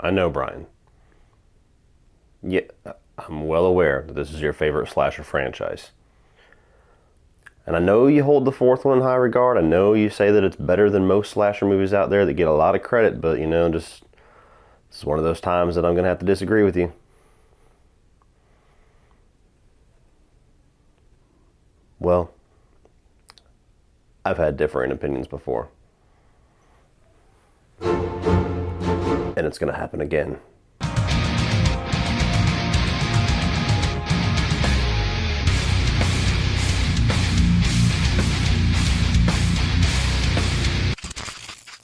I know, Brian. Yeah, I'm well aware that this is your favorite slasher franchise. And I know you hold the fourth one in high regard. I know you say that it's better than most slasher movies out there that get a lot of credit, but you know, just it's one of those times that I'm going to have to disagree with you. Well, I've had differing opinions before. And it's going to happen again.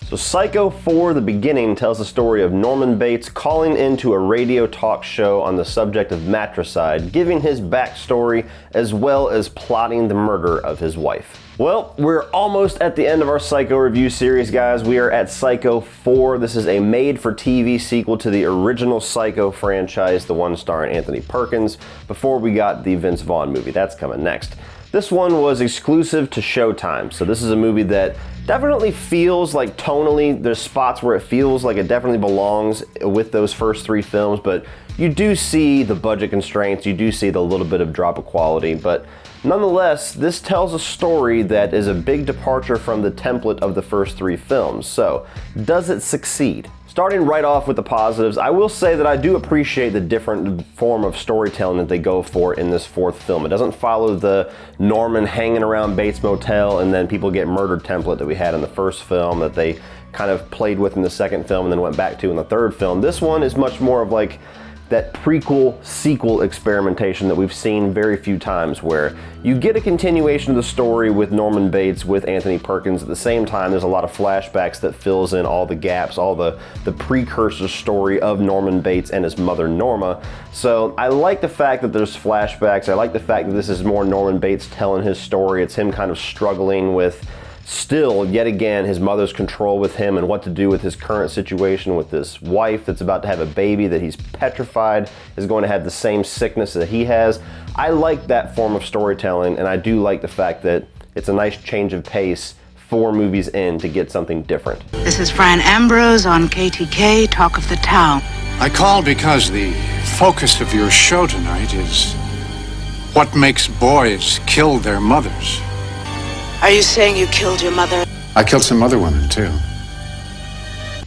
So Psycho 4: The Beginning tells the story of Norman Bates calling into a radio talk show on the subject of matricide, giving his backstory as well as plotting the murder of his wife. Well, we're almost at the end of our Psycho review series, guys. We are at Psycho 4. This is a made-for-TV sequel to the original Psycho franchise, the one starring Anthony Perkins, before we got the Vince Vaughn movie. That's coming next. This one was exclusive to Showtime, so this is a movie that definitely feels like tonally, there's spots where it feels like it definitely belongs with those first three films, but you do see the budget constraints, you do see the little bit of drop of quality, but nonetheless, this tells a story that is a big departure from the template of the first three films. So, does it succeed? Starting right off with the positives, I will say that I do appreciate the different form of storytelling that they go for in this fourth film. It doesn't follow the Norman hanging around Bates Motel and then people get murdered template that we had in the first film that they kind of played with in the second film and then went back to in the third film. This one is much more of like that prequel-sequel experimentation that we've seen very few times, where you get a continuation of the story with Norman Bates, with Anthony Perkins. At the same time, there's a lot of flashbacks that fills in all the gaps, all the precursor story of Norman Bates and his mother, Norma. So I like the fact that there's flashbacks. I like the fact that this is more Norman Bates telling his story. It's him kind of struggling with still, yet again, his mother's control with him and what to do with his current situation with this wife that's about to have a baby that he's petrified is going to have the same sickness that he has. I like that form of storytelling, and I do like the fact that it's a nice change of pace 4 movies in to get something different. This is Fran Ambrose on KTK, Talk of the Town. I called because the focus of your show tonight is what makes boys kill their mothers. Are you saying you killed your mother? I killed some other women, too.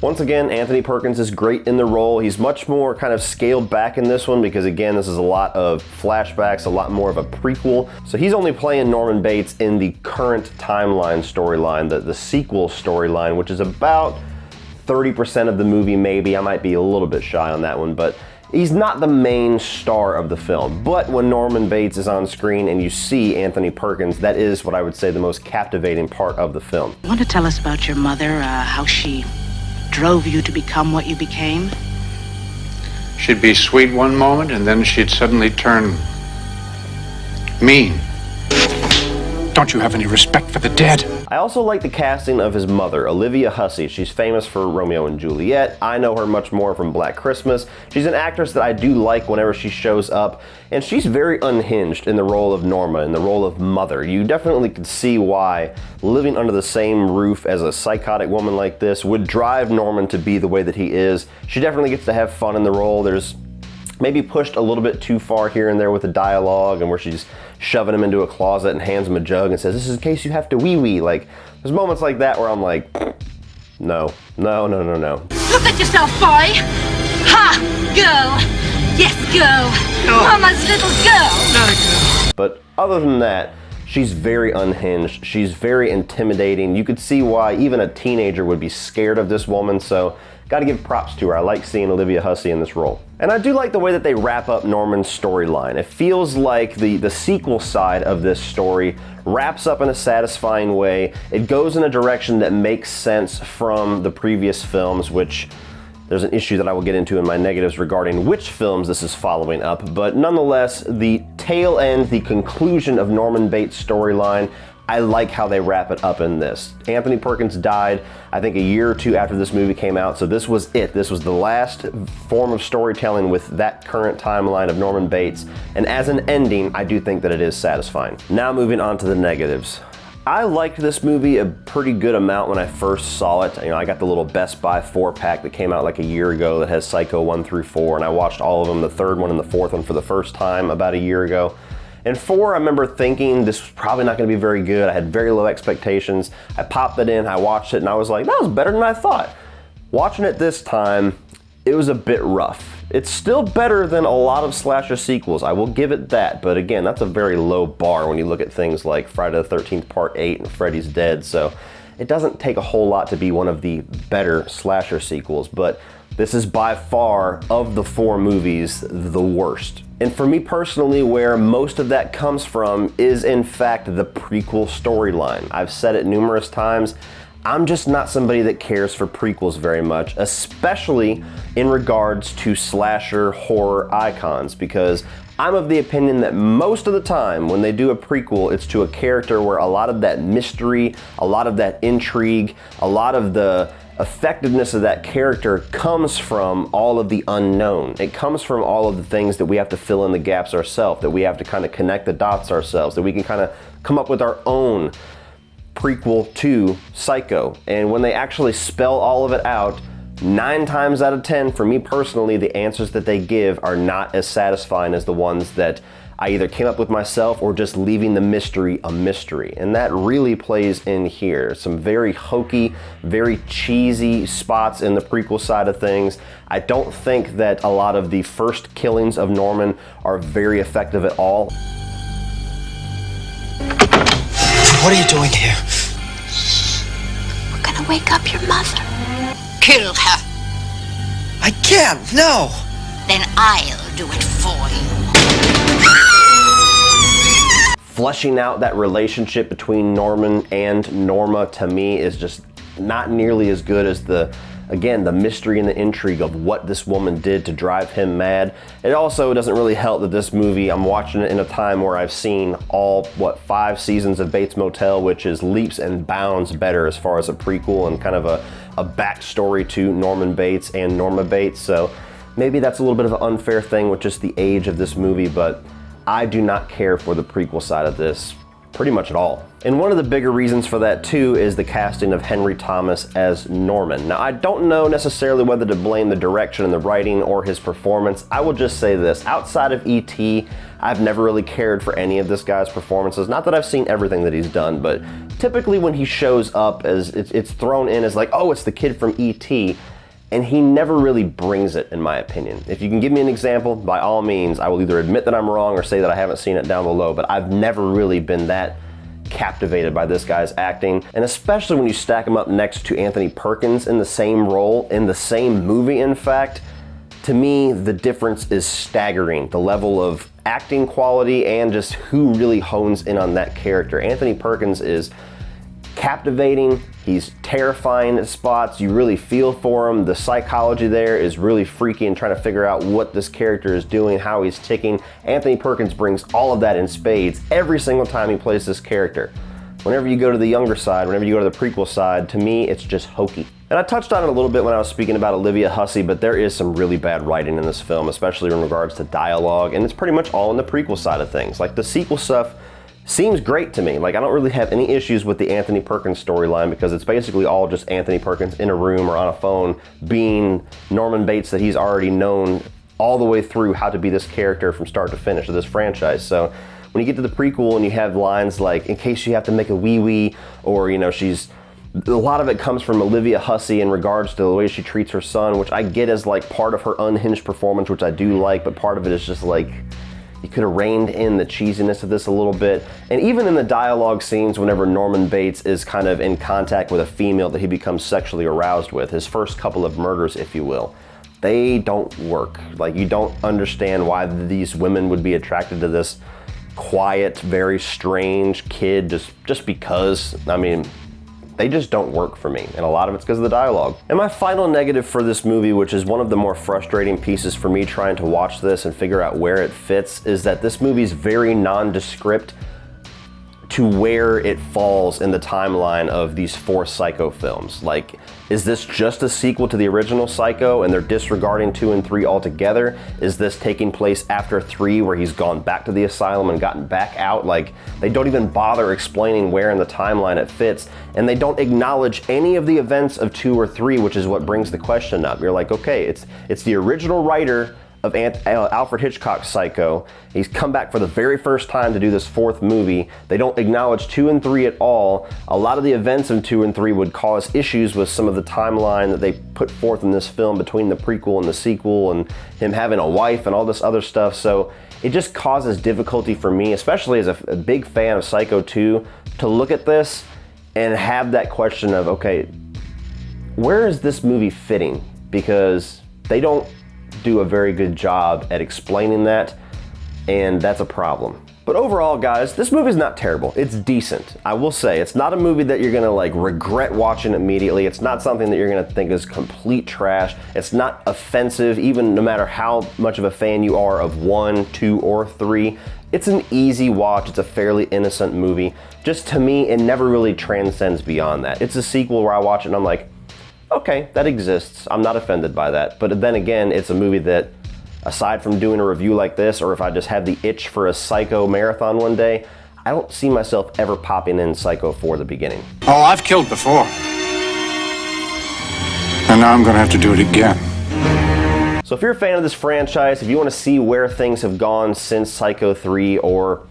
Once again, Anthony Perkins is great in the role. He's much more kind of scaled back in this one because, again, this is a lot of flashbacks, a lot more of a prequel. So he's only playing Norman Bates in the current timeline storyline, the sequel storyline, which is about 30% of the movie, maybe. I might be a little bit shy on that one, but he's not the main star of the film. But when Norman Bates is on screen and you see Anthony Perkins, that is what I would say the most captivating part of the film. You want to tell us about your mother, how she drove you to become what you became? She'd be sweet one moment, and then she'd suddenly turn mean. Don't you have any respect for the dead? I also like the casting of his mother, Olivia Hussey. She's famous for Romeo and Juliet. I know her much more from Black Christmas. She's an actress that I do like whenever she shows up, and she's very unhinged in the role of Norma, in the role of mother. You definitely could see why living under the same roof as a psychotic woman like this would drive Norman to be the way that he is. She definitely gets to have fun in the role. There's maybe pushed a little bit too far here and there with the dialogue, and where she's shoving him into a closet and hands him a jug and says, "This is in case you have to wee-wee." Like, there's moments like that where I'm like, no. Look at yourself, boy. Ha! Girl. Yes, girl. Mama's little girl. Not a girl. But other than that, she's very unhinged. She's very intimidating. You could see why even a teenager would be scared of this woman, so gotta give props to her. I like seeing Olivia Hussey in this role. And I do like the way that they wrap up Norman's storyline. It feels like the sequel side of this story wraps up in a satisfying way. It goes in a direction that makes sense from the previous films, which there's an issue that I will get into in my negatives regarding which films this is following up. But nonetheless, the tail end, the conclusion of Norman Bates' storyline, I like how they wrap it up in this. Anthony Perkins died, I think, a year or two after this movie came out, so this was it. This was the last form of storytelling with that current timeline of Norman Bates, and as an ending, I do think that it is satisfying. Now moving on to the negatives. I liked this movie a pretty good amount when I first saw it. I got the little Best Buy 4-pack that came out like a year ago that has Psycho 1 through 4, and I watched all of them, the third one and the fourth one for the first time about a year ago. And 4, I remember thinking this was probably not going to be very good. I had very low expectations. I popped it in, I watched it, and I was like, that was better than I thought. Watching it this time, it was a bit rough. It's still better than a lot of slasher sequels, I will give it that, but again, that's a very low bar when you look at things like Friday the 13th Part 8 and Freddy's Dead, so it doesn't take a whole lot to be one of the better slasher sequels, but this is by far, of the 4 movies, the worst. And for me personally, where most of that comes from is in fact the prequel storyline. I've said it numerous times, I'm just not somebody that cares for prequels very much, especially in regards to slasher horror icons, because I'm of the opinion that most of the time when they do a prequel, it's to a character where a lot of that mystery, a lot of that intrigue, a lot of the effectiveness of that character comes from all of the unknown. It comes from all of the things that we have to fill in the gaps ourselves, that we have to kind of connect the dots ourselves, that we can kind of come up with our own prequel to Psycho. And when they actually spell all of it out, 9 times out of 10, for me personally, the answers that they give are not as satisfying as the ones that I either came up with myself or just leaving the mystery a mystery. And that really plays in here. Some very hokey, very cheesy spots in the prequel side of things. I don't think that a lot of the first killings of Norman are very effective at all. What are you doing here? We're gonna wake up your mother. Kill her. I can't, no! Then I'll do it for you. Fleshing out that relationship between Norman and Norma, to me, is just not nearly as good as the mystery and the intrigue of what this woman did to drive him mad. It also doesn't really help that this movie, I'm watching it in a time where I've seen all, 5 seasons of Bates Motel, which is leaps and bounds better as far as a prequel and kind of a backstory to Norman Bates and Norma Bates. So maybe that's a little bit of an unfair thing with just the age of this movie, but I do not care for the prequel side of this pretty much at all. And one of the bigger reasons for that too is the casting of Henry Thomas as Norman. Now, I don't know necessarily whether to blame the direction and the writing or his performance. I will just say this, outside of E.T., I've never really cared for any of this guy's performances. Not that I've seen everything that he's done, but typically when he shows up, as it's thrown in as like, oh, it's the kid from E.T., and he never really brings it, in my opinion. If you can give me an example, by all means, I will either admit that I'm wrong or say that I haven't seen it down below, but I've never really been that captivated by this guy's acting, and especially when you stack him up next to Anthony Perkins in the same role, in the same movie, in fact, to me, the difference is staggering. The level of acting quality and just who really hones in on that character. Anthony Perkins is captivating, he's terrifying at spots, you really feel for him, the psychology there is really freaky and trying to figure out what this character is doing, how he's ticking. Anthony Perkins brings all of that in spades every single time he plays this character. Whenever you go to the younger side, whenever you go to the prequel side, to me it's just hokey. And I touched on it a little bit when I was speaking about Olivia Hussey, but there is some really bad writing in this film, especially in regards to dialogue, and it's pretty much all in the prequel side of things. Like the sequel stuff seems great to me. Like I don't really have any issues with the Anthony Perkins storyline because it's basically all just Anthony Perkins in a room or on a phone being Norman Bates that he's already known all the way through how to be this character from start to finish of this franchise. So when you get to the prequel and you have lines like, in case you have to make a wee-wee, or a lot of it comes from Olivia Hussey in regards to the way she treats her son, which I get as like part of her unhinged performance, which I do like, but part of it is just like, you could have reined in the cheesiness of this a little bit. And even in the dialogue scenes, whenever Norman Bates is kind of in contact with a female that he becomes sexually aroused with, his first couple of murders, if you will, they don't work. Like, you don't understand why these women would be attracted to this quiet, very strange kid just because. I mean, they just don't work for me, and a lot of it's because of the dialogue. And my final negative for this movie, which is one of the more frustrating pieces for me trying to watch this and figure out where it fits, is that this movie is very nondescript to where it falls in the timeline of these 4 Psycho films. Like, is this just a sequel to the original Psycho and they're disregarding 2 and 3 altogether? Is this taking place after 3 where he's gone back to the asylum and gotten back out? Like, they don't even bother explaining where in the timeline it fits, and they don't acknowledge any of the events of 2 or 3, which is what brings the question up. You're like, okay, it's the original writer of Alfred Hitchcock's Psycho. He's come back for the very first time to do this 4th movie. They don't acknowledge 2 and 3 at all. A lot of the events in 2 and 3 would cause issues with some of the timeline that they put forth in this film between the prequel and the sequel, and him having a wife and all this other stuff. So it just causes difficulty for me, especially as a big fan of Psycho 2, to look at this and have that question of, okay, where is this movie fitting? Because they don't do a very good job at explaining that, and that's a problem. But overall, guys, this movie's not terrible. It's decent. I will say, it's not a movie that you're gonna like regret watching immediately. It's not something that you're gonna think is complete trash. It's not offensive, even no matter how much of a fan you are of 1, 2, or 3. It's an easy watch. It's a fairly innocent movie. Just to me, it never really transcends beyond that. It's a sequel where I watch it and I'm like, okay, that exists. I'm not offended by that. But then again, it's a movie that, aside from doing a review like this, or if I just have the itch for a Psycho marathon one day, I don't see myself ever popping in Psycho 4 the beginning. Oh, I've killed before. And now I'm gonna have to do it again. So if you're a fan of this franchise, if you want to see where things have gone since Psycho 3, or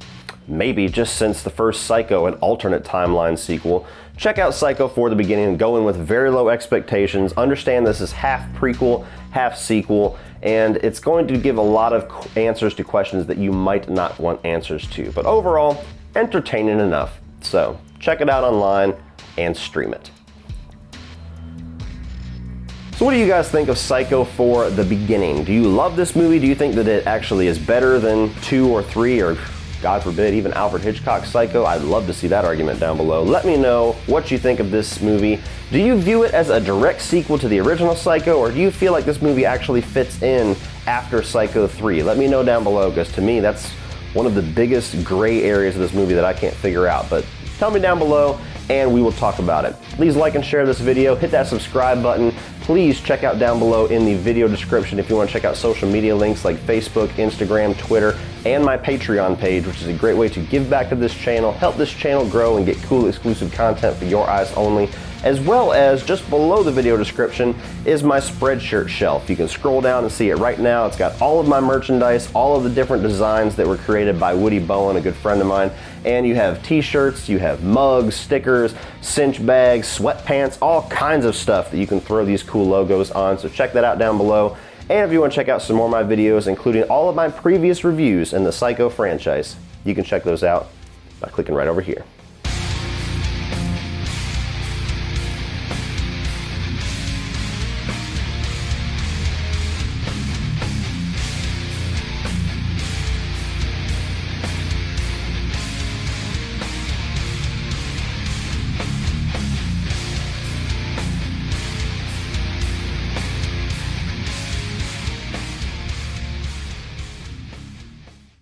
maybe just since the first Psycho, an alternate timeline sequel, check out Psycho 4 the beginning and go in with very low expectations. Understand this is half prequel, half sequel, and it's going to give a lot of answers to questions that you might not want answers to. But overall, entertaining enough. So check it out online and stream it. So what do you guys think of Psycho 4 the beginning? Do you love this movie? Do you think that it actually is better than 2 or 3, or God forbid, even Alfred Hitchcock's Psycho? I'd love to see that argument down below. Let me know what you think of this movie. Do you view it as a direct sequel to the original Psycho, or do you feel like this movie actually fits in after Psycho 3? Let me know down below, because to me, that's one of the biggest gray areas of this movie that I can't figure out. But tell me down below, and we will talk about it. Please like and share this video. Hit that subscribe button. Please check out down below in the video description if you want to check out social media links like Facebook, Instagram, Twitter, and my Patreon page, which is a great way to give back to this channel, help this channel grow, and get cool exclusive content for your eyes only. As well as, just below the video description is my Spreadshirt shelf. You can scroll down and see it right now. It's got all of my merchandise, all of the different designs that were created by Woody Bowen, a good friend of mine. And you have t-shirts, you have mugs, stickers, cinch bags, sweatpants, all kinds of stuff that you can throw these cool logos on. So check that out down below. And if you want to check out some more of my videos, including all of my previous reviews in the Psycho franchise, you can check those out by clicking right over here.